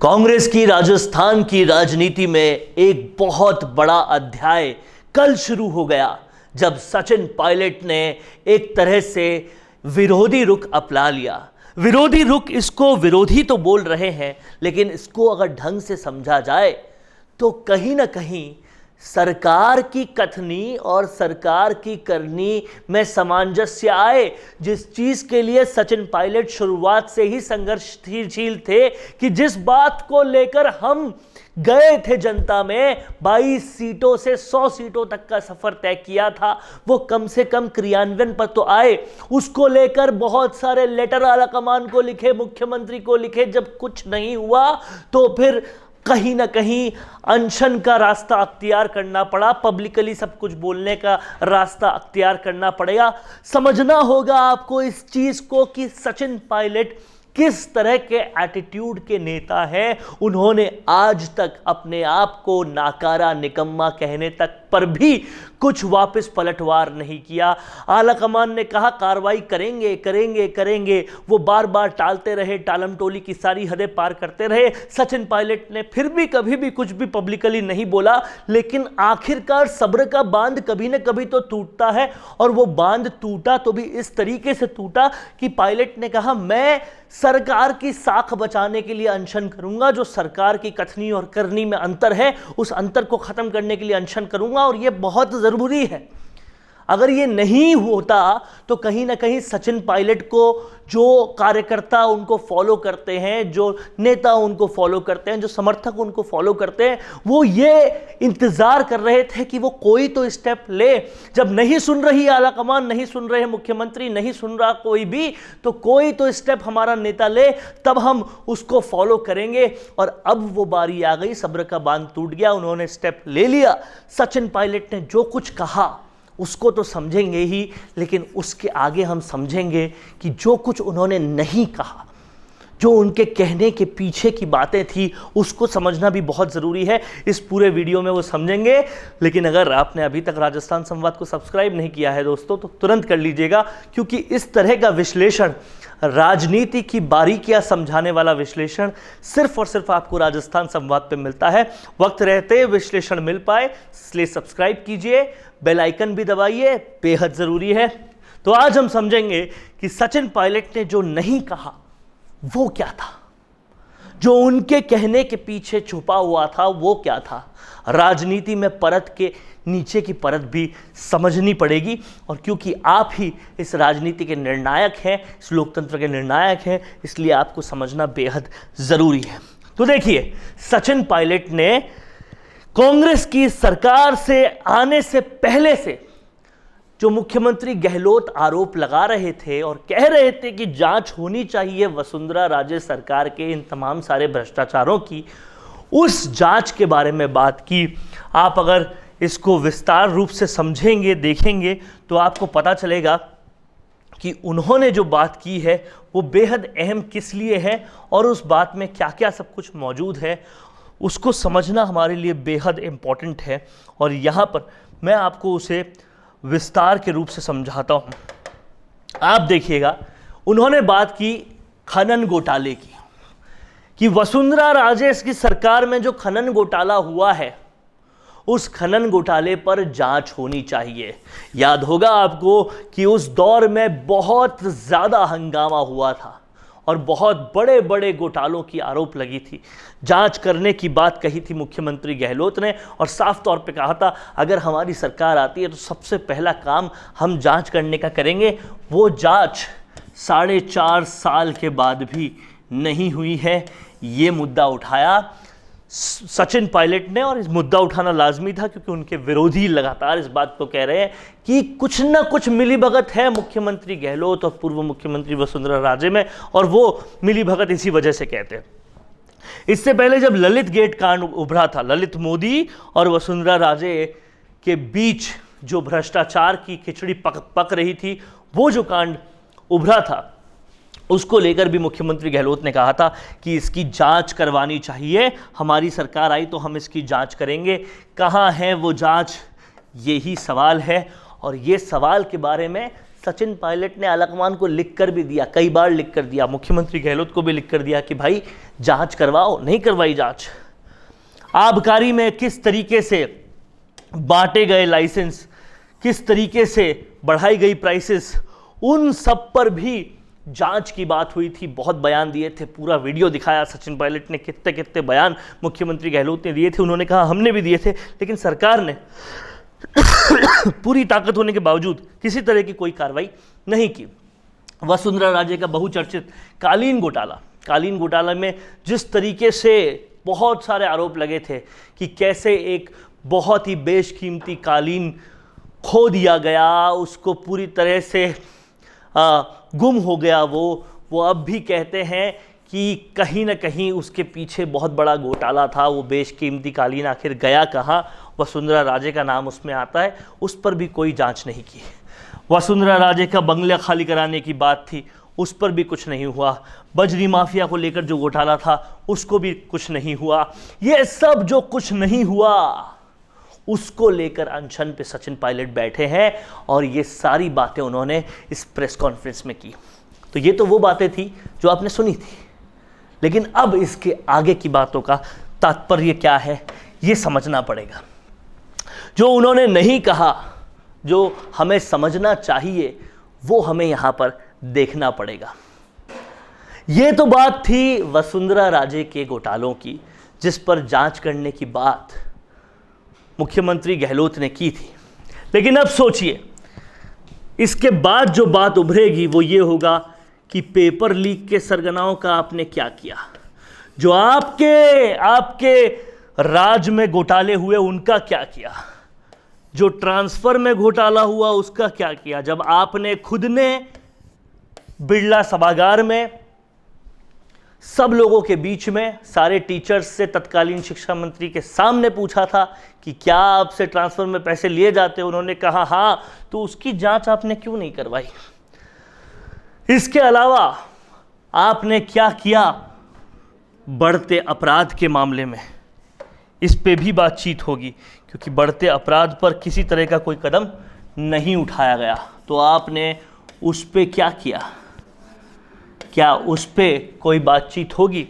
कांग्रेस की राजस्थान की राजनीति में एक बहुत बड़ा अध्याय कल शुरू हो गया जब सचिन पायलट ने एक तरह से विरोधी रुख अपना लिया। विरोधी रुख, इसको विरोधी तो बोल रहे हैं, लेकिन इसको अगर ढंग से समझा जाए तो कहीं ना कहीं सरकार की कथनी और सरकार की करनी में सामंजस्य आए। जिस चीज के लिए सचिन पायलट शुरुआत से ही संघर्षशील थे कि जिस बात को लेकर हम गए थे जनता में, 22 सीटों से 100 सीटों तक का सफर तय किया था, वो कम से कम क्रियान्वयन पर तो आए। उसको लेकर बहुत सारे लेटर आला कमान को लिखे, मुख्यमंत्री को लिखे। जब कुछ नहीं हुआ तो फिर कहीं ना कहीं अनशन का रास्ता अख्तियार करना पड़ा, पब्लिकली सब कुछ बोलने का रास्ता अख्तियार करना पड़ेगा। समझना होगा आपको इस चीज को कि सचिन पायलट किस तरह के एटीट्यूड के नेता हैं। उन्होंने आज तक अपने आप को नाकारा, निकम्मा कहने तक पर भी कुछ वापस पलटवार नहीं किया। आला कमान ने कहा कार्रवाई करेंगे करेंगे करेंगे, वो बार बार टालते रहे, टालम टोली की सारी हदें पार करते रहे। सचिन पायलट ने फिर भी कभी भी कुछ भी पब्लिकली नहीं बोला, लेकिन आखिरकार सब्र का बांध कभी न कभी तो टूटता है। और वो बांध टूटा तो भी इस तरीके से टूटा कि पायलट ने कहा मैं सरकार की साख बचाने के लिए अनशन करूंगा। जो सरकार की कथनी और करनी में अंतर है, उस अंतर को खत्म करने के लिए अनशन करूंगा, और यह बहुत जरूरी है। अगर ये नहीं होता तो कहीं ना कहीं सचिन पायलट को जो कार्यकर्ता उनको फॉलो करते हैं, जो नेता उनको फॉलो करते हैं, जो समर्थक उनको फॉलो करते हैं, वो ये इंतजार कर रहे थे कि वो कोई तो स्टेप ले। जब नहीं सुन रही आला कमान, नहीं सुन रहे मुख्यमंत्री, नहीं सुन रहा कोई भी, तो कोई तो स्टेप हमारा नेता ले, तब हम उसको फॉलो करेंगे। और अब वो बारी आ गई, सब्र का बांध टूट गया, उन्होंने स्टेप ले लिया। सचिन पायलट ने जो कुछ कहा उसको तो समझेंगे ही, लेकिन उसके आगे हम समझेंगे कि जो कुछ उन्होंने नहीं कहा, जो उनके कहने के पीछे की बातें थी, उसको समझना भी बहुत ज़रूरी है। इस पूरे वीडियो में वो समझेंगे। लेकिन अगर आपने अभी तक राजस्थान संवाद को सब्सक्राइब नहीं किया है दोस्तों, तो तुरंत कर लीजिएगा, क्योंकि इस तरह का विश्लेषण, राजनीति की बारीकियां समझाने वाला विश्लेषण सिर्फ और सिर्फ आपको राजस्थान संवाद पे मिलता है। वक्त रहते विश्लेषण मिल पाए, इसलिए सब्सक्राइब कीजिए, बेल आइकन भी दबाइए, बेहद ज़रूरी है। तो आज हम समझेंगे कि सचिन पायलट ने जो नहीं कहा वो क्या था, जो उनके कहने के पीछे छुपा हुआ था वो क्या था। राजनीति में परत के नीचे की परत भी समझनी पड़ेगी, और क्योंकि आप ही इस राजनीति के निर्णायक हैं, इस लोकतंत्र के निर्णायक हैं, इसलिए आपको समझना बेहद ज़रूरी है। तो देखिए, सचिन पायलट ने कांग्रेस की सरकार से आने से पहले से जो मुख्यमंत्री गहलोत आरोप लगा रहे थे और कह रहे थे कि जांच होनी चाहिए वसुंधरा राजे सरकार के इन तमाम सारे भ्रष्टाचारों की, उस जांच के बारे में बात की। आप अगर इसको विस्तार रूप से समझेंगे, देखेंगे, तो आपको पता चलेगा कि उन्होंने जो बात की है वो बेहद अहम किस लिए है, और उस बात में क्या क्या सब कुछ मौजूद है, उसको समझना हमारे लिए बेहद इम्पॉर्टेंट है। और यहाँ पर मैं आपको उसे विस्तार के रूप से समझाता हूँ। आप देखिएगा, उन्होंने बात की खनन घोटाले की, कि वसुंधरा राजे की सरकार में जो खनन घोटाला हुआ है, उस खनन घोटाले पर जांच होनी चाहिए। याद होगा आपको कि उस दौर में बहुत ज़्यादा हंगामा हुआ था और बहुत बड़े बड़े घोटालों की आरोप लगी थी। जांच करने की बात कही थी मुख्यमंत्री गहलोत ने, और साफ तौर पे कहा था अगर हमारी सरकार आती है तो सबसे पहला काम हम जांच करने का करेंगे। वो जांच 4.5 साल के बाद भी नहीं हुई है। ये मुद्दा उठाया सचिन पायलट ने, और इस मुद्दा उठाना लाजमी था क्योंकि उनके विरोधी लगातार इस बात को कह रहे हैं कि कुछ ना कुछ मिलीभगत है मुख्यमंत्री गहलोत और पूर्व मुख्यमंत्री वसुंधरा राजे में, और वो मिलीभगत इसी वजह से कहते हैं। इससे पहले जब ललित गेट कांड उभरा था, ललित मोदी और वसुंधरा राजे के बीच जो भ्रष्टाचार की खिचड़ी पक रही थी, वो जो कांड उभरा था, उसको लेकर भी मुख्यमंत्री गहलोत ने कहा था कि इसकी जांच करवानी चाहिए, हमारी सरकार आई तो हम इसकी जांच करेंगे। कहाँ है वो जांच, यही सवाल है। और ये सवाल के बारे में सचिन पायलट ने आलकमान को लिख कर भी दिया, कई बार लिख कर दिया, मुख्यमंत्री गहलोत को भी लिख कर दिया कि भाई जांच करवाओ, नहीं करवाई जांच। आबकारी में किस तरीके से बांटे गए लाइसेंस, किस तरीके से बढ़ाई गई प्राइसेस, उन सब पर भी जांच की बात हुई थी। बहुत बयान दिए थे, पूरा वीडियो दिखाया सचिन पायलट ने, कितने कितने बयान मुख्यमंत्री गहलोत ने दिए थे। उन्होंने कहा हमने भी दिए थे, लेकिन सरकार ने पूरी ताकत होने के बावजूद किसी तरह की कोई कार्रवाई नहीं की। वसुंधरा राजे का बहुचर्चित कालीन घोटाला में जिस तरीके से बहुत सारे आरोप लगे थे कि कैसे एक बहुत ही बेशकीमती कालीन खो दिया गया, उसको पूरी तरह से गुम हो गया। वो अब भी कहते हैं कि कहीं ना कहीं उसके पीछे बहुत बड़ा घोटाला था। वो बेशकीमती कालीन आखिर गया कहाँ, वसुंधरा राजे का नाम उसमें आता है, उस पर भी कोई जांच नहीं की। वसुंधरा राजे का बंगला खाली कराने की बात थी, उस पर भी कुछ नहीं हुआ। बजरी माफिया को लेकर जो घोटाला था उसको भी कुछ नहीं हुआ। ये सब जो कुछ नहीं हुआ उसको लेकर अनशन पे सचिन पायलट बैठे हैं और ये सारी बातें उन्होंने इस प्रेस कॉन्फ्रेंस में की। तो ये तो वो बातें थी जो आपने सुनी थी, लेकिन अब इसके आगे की बातों का तात्पर्य क्या है ये समझना पड़ेगा। जो उन्होंने नहीं कहा, जो हमें समझना चाहिए, वो हमें यहां पर देखना पड़ेगा। ये तो बात थी वसुंधरा राजे के घोटालों की, जिस पर जांच करने की बात मुख्यमंत्री गहलोत ने की थी। लेकिन अब सोचिए, इसके बाद जो बात उभरेगी वो ये होगा कि पेपर लीक के सरगनाओं का आपने क्या किया, जो आपके राज में घोटाले हुए उनका क्या किया, जो ट्रांसफर में घोटाला हुआ उसका क्या किया। जब आपने खुद ने बिरला सभागार में सब लोगों के बीच में सारे टीचर्स से तत्कालीन शिक्षा मंत्री के सामने पूछा था कि क्या आपसे ट्रांसफर में पैसे लिए जाते, उन्होंने कहा हाँ, तो उसकी जांच आपने क्यों नहीं करवाई। इसके अलावा आपने क्या किया बढ़ते अपराध के मामले में, इस पे भी बातचीत होगी, क्योंकि बढ़ते अपराध पर किसी तरह का कोई कदम नहीं उठाया गया। तो आपने उस पे क्या किया, क्या उस पे कोई बातचीत होगी।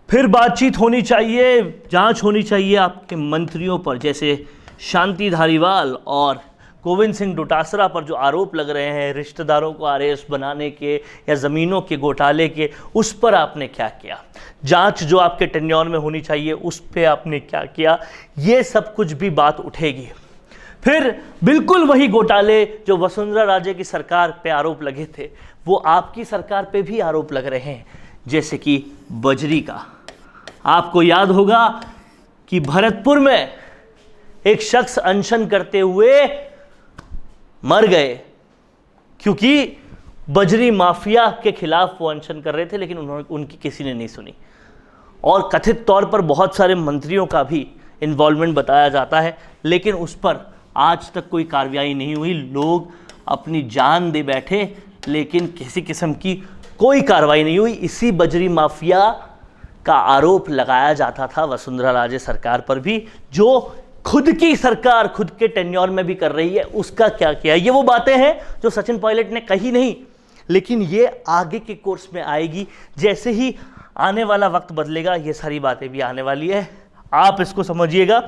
फिर बातचीत होनी चाहिए, जांच होनी चाहिए आपके मंत्रियों पर, जैसे शांति धारीवाल और गोविंद सिंह डोटासरा पर जो आरोप लग रहे हैं रिश्तेदारों को आरएस बनाने के या ज़मीनों के घोटाले के, उस पर आपने क्या किया। जांच जो आपके टेन्योर में होनी चाहिए उस पर आपने क्या किया, ये सब कुछ भी बात उठेगी। फिर बिल्कुल वही घोटाले जो वसुंधरा राजे की सरकार पे आरोप लगे थे वो आपकी सरकार पे भी आरोप लग रहे हैं, जैसे कि बजरी का। आपको याद होगा कि भरतपुर में एक शख्स अनशन करते हुए मर गए, क्योंकि बजरी माफिया के खिलाफ वो अनशन कर रहे थे, लेकिन उनकी किसी ने नहीं सुनी। और कथित तौर पर बहुत सारे मंत्रियों का भी इन्वॉल्वमेंट बताया जाता है, लेकिन उस पर आज तक कोई कार्रवाई नहीं हुई। लोग अपनी जान दे बैठे, लेकिन किसी किस्म की कोई कार्रवाई नहीं हुई। इसी बजरी माफिया का आरोप लगाया जाता था वसुंधरा राजे सरकार पर भी, जो खुद की सरकार खुद के टेन्योर में भी कर रही है, उसका क्या किया। ये वो बातें हैं जो सचिन पायलट ने कही नहीं, लेकिन ये आगे के कोर्स में आएगी। जैसे ही आने वाला वक्त बदलेगा ये सारी बातें भी आने वाली है, आप इसको समझिएगा।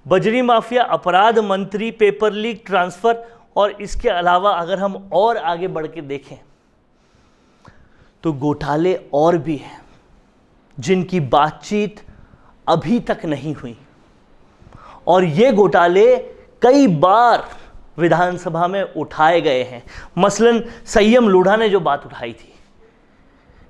बजरी माफिया, अपराध मंत्री, पेपर लीक, ट्रांसफर, और इसके अलावा अगर हम और आगे बढ़ के देखें तो घोटाले और भी हैं जिनकी बातचीत अभी तक नहीं हुई, और ये घोटाले कई बार विधानसभा में उठाए गए हैं। मसलन संयम लोढ़ा ने जो बात उठाई थी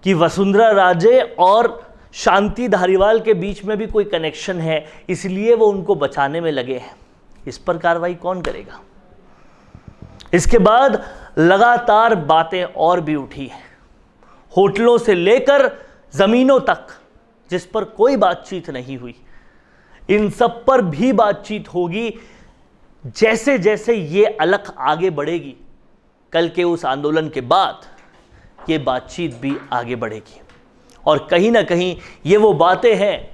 कि वसुंधरा राजे और शांति धारीवाल के बीच में भी कोई कनेक्शन है, इसलिए वो उनको बचाने में लगे हैं, इस पर कार्रवाई कौन करेगा। इसके बाद लगातार बातें और भी उठी हैं, होटलों से लेकर जमीनों तक, जिस पर कोई बातचीत नहीं हुई। इन सब पर भी बातचीत होगी जैसे जैसे ये अलख आगे बढ़ेगी। कल के उस आंदोलन के बाद ये बातचीत भी आगे बढ़ेगी, और कहीं ना कहीं ये वो बातें हैं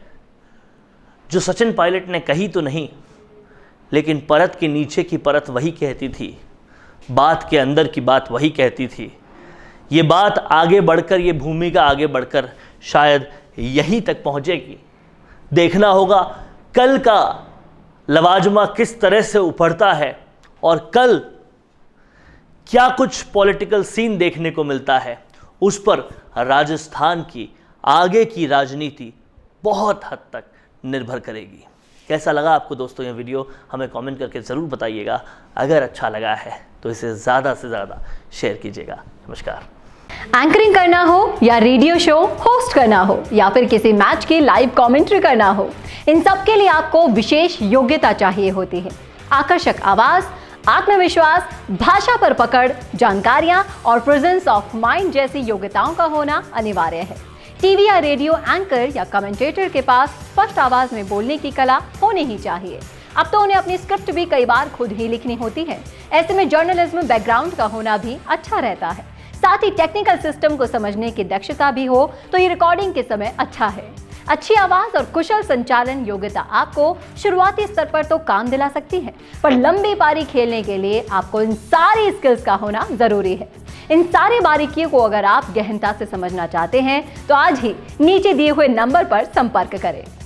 जो सचिन पायलट ने कही तो नहीं, लेकिन परत के नीचे की परत वही कहती थी बात के अंदर की बात वही कहती थी। ये बात आगे बढ़कर, ये भूमिका आगे बढ़कर शायद यहीं तक पहुंचेगी। देखना होगा कल का लवाजमा किस तरह से उभरता है और कल क्या कुछ पॉलिटिकल सीन देखने को मिलता है। उस पर राजस्थान की आगे की राजनीति बहुत हद तक निर्भर करेगी। कैसा लगा आपको दोस्तों ये वीडियो, हमें कमेंट करके ज़रूर बताइएगा। अगर अच्छा लगा है तो इसे ज़्यादा से ज़्यादा शेयर कीजिएगा। नमस्कार। एंकरिंग करना हो या रेडियो शो होस्ट करना हो या फिर किसी मैच की लाइव कमेंट्री करना हो, इन सब के लिए आपको विशेष योग्यता चाहिए होती है। आकर्षक आवाज, आत्मविश्वास, भाषा पर पकड़, जानकारियां और प्रेजेंस ऑफ माइंड जैसी योग्यताओं का होना अनिवार्य है। टीवी या रेडियो एंकर या कमेंटेटर के पास स्पष्ट आवाज में बोलने की कला होनी ही चाहिए। अब तो उन्हें अपनी स्क्रिप्ट भी कई बार खुद ही लिखनी होती है। ऐसे में जर्नलिज्म बैकग्राउंड का होना भी अच्छा रहता है। साथ ही टेक्निकल सिस्टम को समझने की दक्षता भी हो तो ये रिकॉर्डिंग के समय अच्छा है। अच्छी आवाज और कुशल संचालन योग्यता आपको शुरुआती स्तर पर तो काम दिला सकती है, पर लंबी पारी खेलने के लिए आपको इन सारी स्किल्स का होना जरूरी है। इन सारी बारीकियों को अगर आप गहनता से समझना चाहते हैं तो आज ही नीचे दिए हुए नंबर पर संपर्क करें।